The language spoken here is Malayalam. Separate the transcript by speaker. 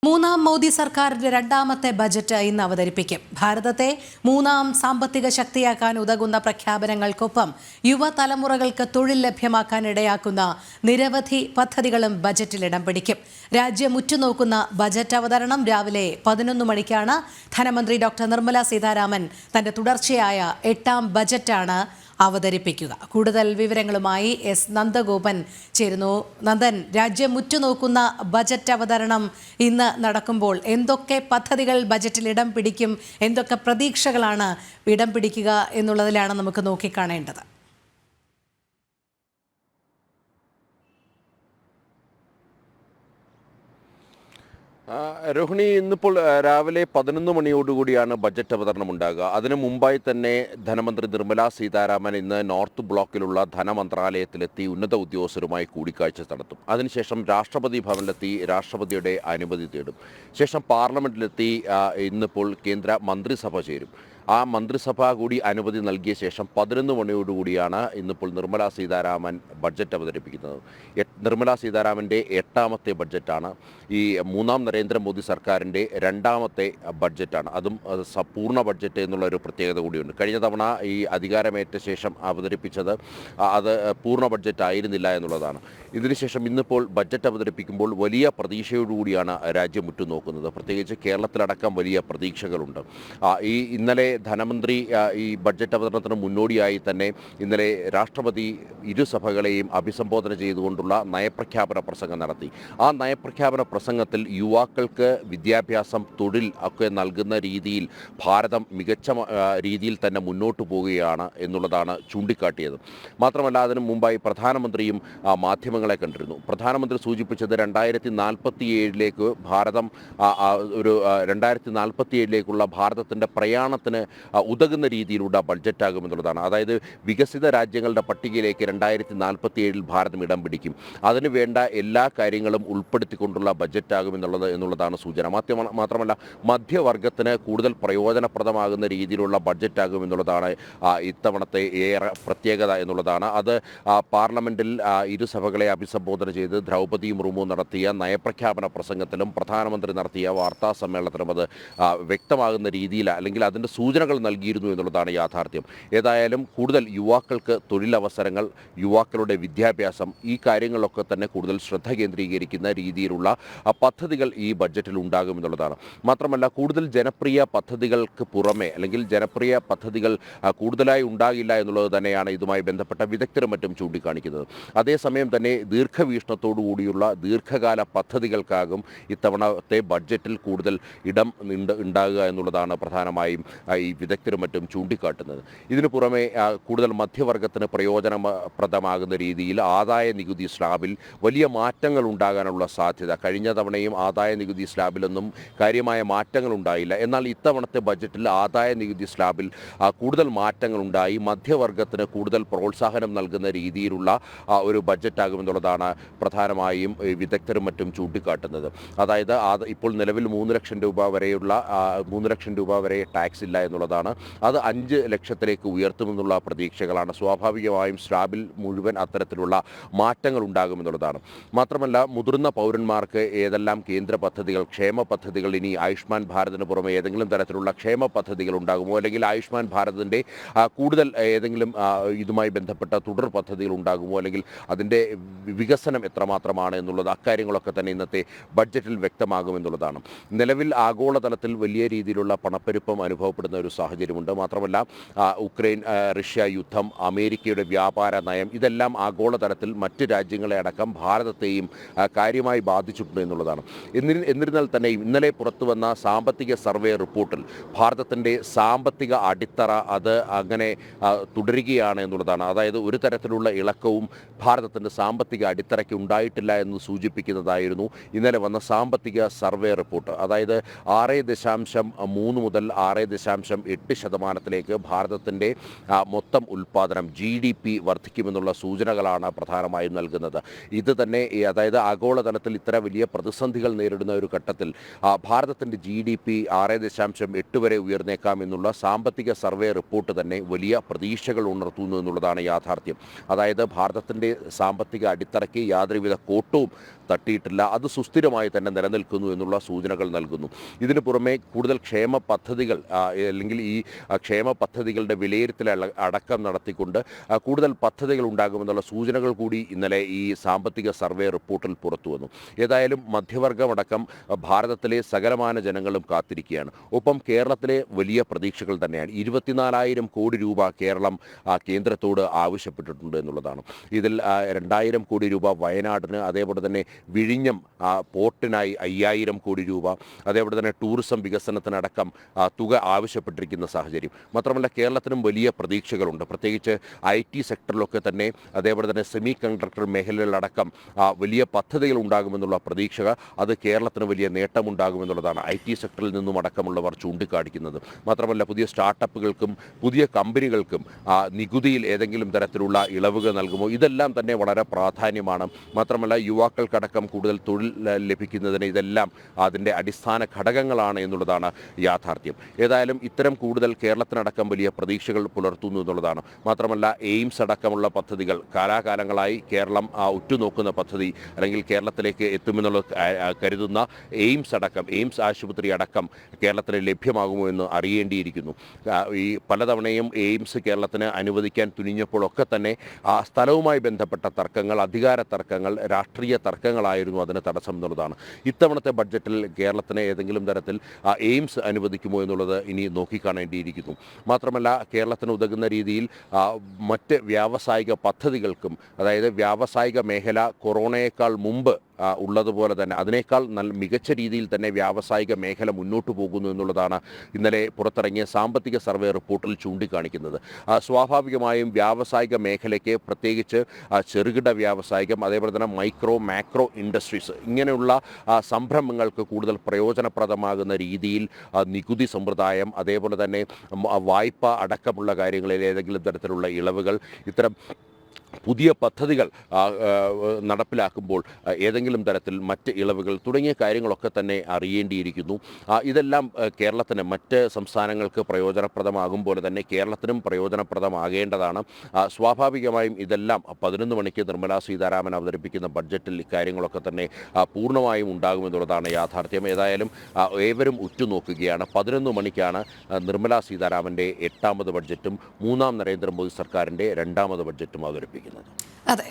Speaker 1: മൂന്നാം മോദി സർക്കാരിന്റെ രണ്ടാമത്തെ ബജറ്റ് ഇന്ന് അവതരിപ്പിക്കും. ഭാരതത്തെ മൂന്നാം സാമ്പത്തിക ശക്തിയാക്കാൻ ഉതകുന്ന പ്രഖ്യാപനങ്ങൾക്കൊപ്പം യുവതലമുറകൾക്ക് തൊഴിൽ ലഭ്യമാക്കാൻ ഇടയാക്കുന്ന നിരവധി പദ്ധതികളും ബജറ്റിൽ ഇടം പിടിക്കും. രാജ്യം ഉറ്റുനോക്കുന്ന ബജറ്റ് അവതരണം രാവിലെ 11 മണിക്കാണ്. ധനമന്ത്രി ഡോക്ടർ നിർമ്മല സീതാരാമൻ തന്റെ തുടർച്ചയായ 8ാം ബജറ്റാണ് അവതരിപ്പിക്കുക. കൂടുതൽ വിവരങ്ങളുമായി എസ് നന്ദഗോപൻ ചേരുന്നു. നന്ദൻ, രാജ്യം ഉറ്റുനോക്കുന്ന ബജറ്റ് അവതരണം ഇന്ന് നടക്കുമ്പോൾ എന്തൊക്കെ പദ്ധതികൾ ബജറ്റിൽ ഇടം പിടിക്കും, എന്തൊക്കെ പ്രതീക്ഷകളാണ് ഇടം പിടിക്കുക എന്നുള്ളതിലാണ് നമുക്ക് നോക്കിക്കാണേണ്ടത്.
Speaker 2: രോഹിണി, ഇന്നിപ്പോൾ രാവിലെ 11 മണിയോടുകൂടിയാണ് ബജറ്റ് അവതരണം ഉണ്ടാകുക. അതിനു മുമ്പായി തന്നെ ധനമന്ത്രി നിർമ്മല സീതാരാമൻ ഇന്ന് നോർത്ത് ബ്ലോക്കിലുള്ള ധനമന്ത്രാലയത്തിലെത്തി ഉന്നത ഉദ്യോഗസ്ഥരുമായി കൂടിക്കാഴ്ച നടത്തും. അതിനുശേഷം രാഷ്ട്രപതി ഭവനിലെത്തി രാഷ്ട്രപതിയുടെ അനുമതി തേടും. ശേഷം പാർലമെന്റിലെത്തി ഇന്നിപ്പോൾ കേന്ദ്ര മന്ത്രിസഭ ചേരും. ആ മന്ത്രിസഭ കൂടി അനുമതി നൽകിയ ശേഷം 11 മണിയോടുകൂടിയാണ് ഇന്നിപ്പോൾ നിർമ്മല സീതാരാമൻ ബഡ്ജറ്റ് അവതരിപ്പിക്കുന്നത്. നിർമ്മല സീതാരാമൻ്റെ 8ാമത്തെ ബഡ്ജറ്റാണ്. ഈ മൂന്നാം നരേന്ദ്രമോദി സർക്കാരിൻ്റെ രണ്ടാമത്തെ ബഡ്ജറ്റാണ്. അതും പൂർണ്ണ ബഡ്ജറ്റ് എന്നുള്ളൊരു പ്രത്യേകത കൂടിയുണ്ട്. കഴിഞ്ഞ തവണ ഈ അധികാരമേറ്റ ശേഷം അവതരിപ്പിച്ചത് അത് പൂർണ്ണ ബഡ്ജറ്റ് ആയിരുന്നില്ല എന്നുള്ളതാണ്. ഇതിനുശേഷം ഇന്നിപ്പോൾ ബഡ്ജറ്റ് അവതരിപ്പിക്കുമ്പോൾ വലിയ പ്രതീക്ഷയോടുകൂടിയാണ് രാജ്യം ഉറ്റുനോക്കുന്നത്. പ്രത്യേകിച്ച് കേരളത്തിലടക്കം വലിയ പ്രതീക്ഷകളുണ്ട്. ഇന്നലെ ധനമന്ത്രി ഈ ബഡ്ജറ്റ് അവതരണത്തിന് മുന്നോടിയായി തന്നെ ഇന്നലെ രാഷ്ട്രപതി ഇരുസഭകളെയും അഭിസംബോധന ചെയ്തുകൊണ്ടുള്ള നയപ്രഖ്യാപന പ്രസംഗം നടത്തി. ആ നയപ്രഖ്യാപന പ്രസംഗത്തിൽ യുവാക്കൾക്ക് വിദ്യാഭ്യാസം, തൊഴിൽ ഒക്കെ നൽകുന്ന രീതിയിൽ ഭാരതം മികച്ച രീതിയിൽ തന്നെ മുന്നോട്ട് പോവുകയാണ് എന്നുള്ളതാണ് ചൂണ്ടിക്കാട്ടിയത്. മാത്രമല്ല, അതിനു മുമ്പായി പ്രധാനമന്ത്രിയും മാധ്യമങ്ങളെ കണ്ടിരുന്നു. പ്രധാനമന്ത്രി സൂചിപ്പിച്ചത് 2047 ഭാരതം ഒരു 2047 ഭാരതത്തിൻ്റെ പ്രയാണത്തിന് ഉതകുന്ന രീതിയിലുള്ള ബഡ്ജറ്റാകുമെന്നുള്ളതാണ്. അതായത് വികസിത രാജ്യങ്ങളുടെ പട്ടികയിലേക്ക് 2047 ഭാരതം ഇടം പിടിക്കും. അതിനു വേണ്ട എല്ലാ കാര്യങ്ങളും ഉൾപ്പെടുത്തിക്കൊണ്ടുള്ള ബഡ്ജറ്റാകുമെന്നുള്ളതാണ് സൂചന. മാത്രമല്ല, മധ്യവർഗത്തിന് കൂടുതൽ പ്രയോജനപ്രദമാകുന്ന രീതിയിലുള്ള ബഡ്ജറ്റാകുമെന്നുള്ളതാണ് ഇത്തവണത്തെ ഏറെ പ്രത്യേകത എന്നുള്ളതാണ്. അത് പാർലമെൻറ്റിൽ ഇരുസഭകളെ അഭിസംബോധന ചെയ്ത് ദ്രൗപദി മുർമു നടത്തിയ നയപ്രഖ്യാപന പ്രസംഗത്തിലും പ്രധാനമന്ത്രി നടത്തിയ വാർത്താ സമ്മേളനത്തിലും അത് വ്യക്തമാകുന്ന രീതിയിൽ അല്ലെങ്കിൽ അതിൻ്റെ സൂചനകൾ നൽകിയിരുന്നു എന്നുള്ളതാണ് യാഥാർത്ഥ്യം. ഏതായാലും കൂടുതൽ യുവാക്കൾക്ക് തൊഴിലവസരങ്ങൾ, യുവാക്കളുടെ വിദ്യാഭ്യാസം, ഈ കാര്യങ്ങളിലൊക്കെ തന്നെ കൂടുതൽ ശ്രദ്ധ കേന്ദ്രീകരിക്കുന്ന രീതിയിലുള്ള പദ്ധതികൾ ഈ ബഡ്ജറ്റിൽ ഉണ്ടാകുമെന്നുള്ളതാണ്. മാത്രമല്ല, കൂടുതൽ ജനപ്രിയ പദ്ധതികൾക്ക് പുറമെ അല്ലെങ്കിൽ ജനപ്രിയ പദ്ധതികൾ കൂടുതലായി ഉണ്ടാകില്ല എന്നുള്ളത് തന്നെയാണ് ഇതുമായി ബന്ധപ്പെട്ട വിദഗ്ധരും മറ്റും ചൂണ്ടിക്കാണിക്കുന്നത്. അതേസമയം തന്നെ ദീർഘവീക്ഷണത്തോടു കൂടിയുള്ള ദീർഘകാല പദ്ധതികൾക്കാകും ഇത്തവണത്തെ ബഡ്ജറ്റിൽ കൂടുതൽ ഇടം ഉണ്ടാകുക എന്നുള്ളതാണ് പ്രധാനമായും ഈ വിദഗ്ധരും മറ്റും ചൂണ്ടിക്കാട്ടുന്നത്. ഇതിനു പുറമെ കൂടുതൽ മധ്യവർഗത്തിന് പ്രയോജനപ്രദമാകുന്ന രീതിയിൽ ആദായ നികുതി സ്ലാബിൽ വലിയ മാറ്റങ്ങൾ ഉണ്ടാകാനുള്ള സാധ്യത. കഴിഞ്ഞ തവണയും ആദായ നികുതി സ്ലാബിലൊന്നും കാര്യമായ മാറ്റങ്ങൾ ഉണ്ടായില്ല. എന്നാൽ ഇത്തവണത്തെ ബഡ്ജറ്റിൽ ആദായ നികുതി സ്ലാബിൽ കൂടുതൽ മാറ്റങ്ങൾ ഉണ്ടായി മധ്യവർഗത്തിന് കൂടുതൽ പ്രോത്സാഹനം നൽകുന്ന രീതിയിലുള്ള ഒരു ബഡ്ജറ്റാകുമെന്നുള്ളതാണ് പ്രധാനമായും വിദഗ്ധരും മറ്റും ചൂണ്ടിക്കാട്ടുന്നത്. അതായത് ഇപ്പോൾ നിലവിൽ 3 ലക്ഷം രൂപ വരെ ടാക്സ് ഇല്ല എന്നുള്ളതാണ്. അത് 5 ലക്ഷത്തിലേക്ക് ഉയർത്തുമെന്നുള്ള പ്രതീക്ഷകളാണ്. സ്വാഭാവികമായും സ്ലാബിൽ മുഴുവൻ അത്തരത്തിലുള്ള മാറ്റങ്ങൾ ഉണ്ടാകുമെന്നുള്ളതാണ്. മാത്രമല്ല, മുതിർന്ന പൗരന്മാർക്ക് ഏതെല്ലാം കേന്ദ്ര പദ്ധതികൾ, ക്ഷേമ പദ്ധതികൾ, ഇനി ആയുഷ്മാൻ ഭാരതിന് പുറമെ ഏതെങ്കിലും തരത്തിലുള്ള ക്ഷേമ പദ്ധതികൾ ഉണ്ടാകുമോ, അല്ലെങ്കിൽ ആയുഷ്മാൻ ഭാരതിൻ്റെ കൂടുതൽ ഏതെങ്കിലും ഇതുമായി ബന്ധപ്പെട്ട തുടർ പദ്ധതികൾ ഉണ്ടാകുമോ, അല്ലെങ്കിൽ അതിൻ്റെ വികസനം എത്രമാത്രമാണ് എന്നുള്ളത്, അക്കാര്യങ്ങളൊക്കെ തന്നെ ഇന്നത്തെ ബഡ്ജറ്റിൽ വ്യക്തമാകുമെന്നുള്ളതാണ്. നിലവിൽ ആഗോളതലത്തിൽ വലിയ രീതിയിലുള്ള പണപ്പെരുപ്പം അനുഭവപ്പെടുന്ന ഒരു സാഹചര്യമുണ്ട്. മാത്രമല്ല, ഉക്രൈൻ റഷ്യ യുദ്ധം, അമേരിക്കയുടെ വ്യാപാര നയം, ഇതെല്ലാം ആഗോളതലത്തിൽ മറ്റ് രാജ്യങ്ങളെ അടക്കം ഭാരതത്തെയും കാര്യമായി ബാധിച്ചിട്ടുണ്ട് എന്നുള്ളതാണ്. എന്നിരുന്നാൽ തന്നെ ഇന്നലെ പുറത്തു വന്ന സാമ്പത്തിക സർവേ റിപ്പോർട്ടിൽ ഭാരതത്തിൻ്റെ സാമ്പത്തിക അടിത്തറ അത് അങ്ങനെ തുടരുകയാണ് എന്നുള്ളതാണ്. അതായത് ഒരു തരത്തിലുള്ള ഇളക്കവും ഭാരതത്തിൻ്റെ സാമ്പത്തിക അടിത്തറയ്ക്ക് ഉണ്ടായിട്ടില്ല എന്ന് സൂചിപ്പിക്കുന്നതായിരുന്നു ഇന്നലെ വന്ന സാമ്പത്തിക സർവേ റിപ്പോർട്ട്. അതായത് 6.3 മുതൽ 6.5 2.8% ഭാരതത്തിൻ്റെ മൊത്തം ഉൽപ്പാദനം GDP വർദ്ധിക്കുമെന്നുള്ള സൂചനകളാണ് പ്രധാനമായും നൽകുന്നത്. ഇത് തന്നെ അതായത് ആഗോളതലത്തിൽ ഇത്ര വലിയ പ്രതിസന്ധികൾ നേരിടുന്ന ഒരു ഘട്ടത്തിൽ ഭാരതത്തിൻ്റെ GDP 6.8 വരെ ഉയർന്നേക്കാം എന്നുള്ള സാമ്പത്തിക സർവേ റിപ്പോർട്ട് തന്നെ വലിയ പ്രതീക്ഷകൾ ഉണർത്തുന്നു എന്നുള്ളതാണ് യാഥാർത്ഥ്യം. അതായത് ഭാരതത്തിൻ്റെ സാമ്പത്തിക അടിത്തറയ്ക്ക് യാതൊരുവിധ കോട്ടവും തട്ടിയിട്ടില്ല, അത് സുസ്ഥിരമായി തന്നെ നിലനിൽക്കുന്നു എന്നുള്ള സൂചനകൾ നൽകുന്നു. ഇതിനു പുറമെ കൂടുതൽ ക്ഷേമ പദ്ധതികൾ അല്ലെങ്കിൽ ഈ ക്ഷേമ പദ്ധതികളുടെ വിലയിരുത്തൽ അടക്കം നടത്തിക്കൊണ്ട് കൂടുതൽ പദ്ധതികൾ ഉണ്ടാകുമെന്നുള്ള സൂചനകൾ കൂടി ഇന്നലെ ഈ സാമ്പത്തിക സർവേ റിപ്പോർട്ടിൽ പുറത്തു വന്നു. ഏതായാലും മധ്യവർഗമടക്കം ഭാരതത്തിലെ സകലമാന ജനങ്ങളും കാത്തിരിക്കുകയാണ്. ഒപ്പം കേരളത്തിലെ വലിയ പ്രതീക്ഷകൾ തന്നെയാണ്. 24,000 കോടി രൂപ കേരളം കേന്ദ്രത്തോട് ആവശ്യപ്പെട്ടിട്ടുണ്ട് എന്നുള്ളതാണ്. ഇതിൽ 2,000 കോടി രൂപ വയനാടിന്, അതേപോലെ തന്നെ വിഴിഞ്ഞം പോർട്ടിനായി 5,000 കോടി രൂപ, അതേപോലെ തന്നെ ടൂറിസം വികസനത്തിനടക്കം തുക ആവശ്യപ്പെട്ടിരിക്കുന്ന സാഹചര്യം. മാത്രമല്ല കേരളത്തിനും വലിയ പ്രതീക്ഷകളുണ്ട്. പ്രത്യേകിച്ച് IT സെക്ടറിലൊക്കെ തന്നെ, അതേപോലെ തന്നെ സെമി കണ്ടക്ടർ മേഖലകളിലടക്കം വലിയ പദ്ധതികൾ ഉണ്ടാകുമെന്നുള്ള പ്രതീക്ഷ, അത് കേരളത്തിന് വലിയ നേട്ടമുണ്ടാകുമെന്നുള്ളതാണ് IT സെക്ടറിൽ നിന്നും അടക്കമുള്ളവർ ചൂണ്ടിക്കാണിക്കുന്നത്. മാത്രമല്ല പുതിയ സ്റ്റാർട്ടപ്പുകൾക്കും പുതിയ കമ്പനികൾക്കും നികുതിയിൽ ഏതെങ്കിലും തരത്തിലുള്ള ഇളവുകൾ നൽകുമോ, ഇതെല്ലാം തന്നെ വളരെ പ്രാധാന്യമാണ്. മാത്രമല്ല യുവാക്കൾക്കടക്കം കൂടുതൽ തൊഴിൽ ലഭിക്കുന്നതിന് ഇതെല്ലാം അതിൻ്റെ അടിസ്ഥാന ഘടകങ്ങളാണ് എന്നുള്ളതാണ് യാഥാർത്ഥ്യം. ഏതായാലും ഇത്തരം കൂടുതൽ കേരളത്തിനടക്കം വലിയ പ്രതീക്ഷകൾ പുലർത്തുന്നു എന്നുള്ളതാണ്. മാത്രമല്ല എയിംസ് അടക്കമുള്ള പദ്ധതികൾ കാലാകാലങ്ങളായി കേരളം ഉറ്റുനോക്കുന്ന പദ്ധതി, അല്ലെങ്കിൽ കേരളത്തിലേക്ക് എത്തുമെന്നുള്ള കരുതുന്ന എയിംസ് ആശുപത്രി അടക്കം കേരളത്തിന് ലഭ്യമാകുമോ എന്ന് അറിയേണ്ടിയിരിക്കുന്നു. ഈ പലതവണയും എയിംസ് കേരളത്തിന് അനുവദിക്കാൻ തുനിഞ്ഞപ്പോഴൊക്കെ തന്നെ സ്ഥലവുമായി ബന്ധപ്പെട്ട തർക്കങ്ങൾ, അധികാര തർക്കങ്ങൾ, രാഷ്ട്രീയ തർക്കങ്ങളായിരുന്നു അതിന് തടസ്സം എന്നുള്ളതാണ്. ഇത്തവണത്തെ ബഡ്ജറ്റിൽ കേരളത്തിന് ഏതെങ്കിലും തരത്തിൽ എയിംസ് അനുവദിക്കുമോ എന്നുള്ളത് ഇനി നോക്കിക്കാണേണ്ടിയിരിക്കുന്നു. മാത്രമല്ല കേരളത്തിന് ഉതകുന്ന രീതിയിൽ മറ്റ് വ്യാവസായിക പദ്ധതികൾക്കും, അതായത് വ്യാവസായിക മേഖല കൊറോണയേക്കാൾ മുമ്പ് ഉള്ളതുപോലെ തന്നെ അതിനേക്കാൾ മികച്ച രീതിയിൽ തന്നെ വ്യാവസായിക മേഖല മുന്നോട്ട് പോകുന്നു എന്നുള്ളതാണ് ഇന്നലെ പുറത്തിറങ്ങിയ സാമ്പത്തിക സർവേ റിപ്പോർട്ടിൽ ചൂണ്ടിക്കാണിക്കുന്നത്. സ്വാഭാവികമായും വ്യാവസായിക മേഖലയ്ക്ക്, പ്രത്യേകിച്ച് ചെറുകിട വ്യാവസായികം, അതേപോലെ തന്നെ മൈക്രോ മാക്രോ ഇൻഡസ്ട്രീസ്, ഇങ്ങനെയുള്ള സംരംഭങ്ങൾക്ക് കൂടുതൽ പ്രയോജനപ്രദമാകുന്ന രീതിയിൽ നികുതി സമ്പ്രദായം, അതേപോലെ തന്നെ വായ്പ അടക്കമുള്ള കാര്യങ്ങളിൽ ഏതെങ്കിലും തരത്തിലുള്ള ഇളവുകൾ, ഇത്തരം പുതിയ പദ്ധതികൾ നടപ്പിലാക്കുമ്പോൾ ഏതെങ്കിലും തരത്തിൽ മറ്റ് ഇളവുകൾ തുടങ്ങിയ കാര്യങ്ങളൊക്കെ തന്നെ അറിയേണ്ടിയിരിക്കുന്നു. ഇതെല്ലാം കേരളത്തിന്, മറ്റ് സംസ്ഥാനങ്ങൾക്ക് പ്രയോജനപ്രദമാകും പോലെ തന്നെ കേരളത്തിനും പ്രയോജനപ്രദമാകേണ്ടതാണ്. സ്വാഭാവികമായും ഇതെല്ലാം 11 മണിക്ക് നിർമ്മലാ സീതാരാമൻ അവതരിപ്പിക്കുന്ന ബഡ്ജറ്റിൽ ഇക്കാര്യങ്ങളൊക്കെ തന്നെ പൂർണ്ണമായും ഉണ്ടാകുമെന്നുള്ളതാണ് യാഥാർത്ഥ്യം. ഏതായാലും ഏവരും ഉറ്റുനോക്കുകയാണ്. 11 മണിക്കാണ് നിർമ്മലാ സീതാരാമൻ്റെ 8ാമത് ബഡ്ജറ്റും 3ാം നരേന്ദ്രമോദി സർക്കാരിൻ്റെ 2ാമത് ബഡ്ജറ്റും അവതരിപ്പിക്കുന്നത്.
Speaker 1: അതെ.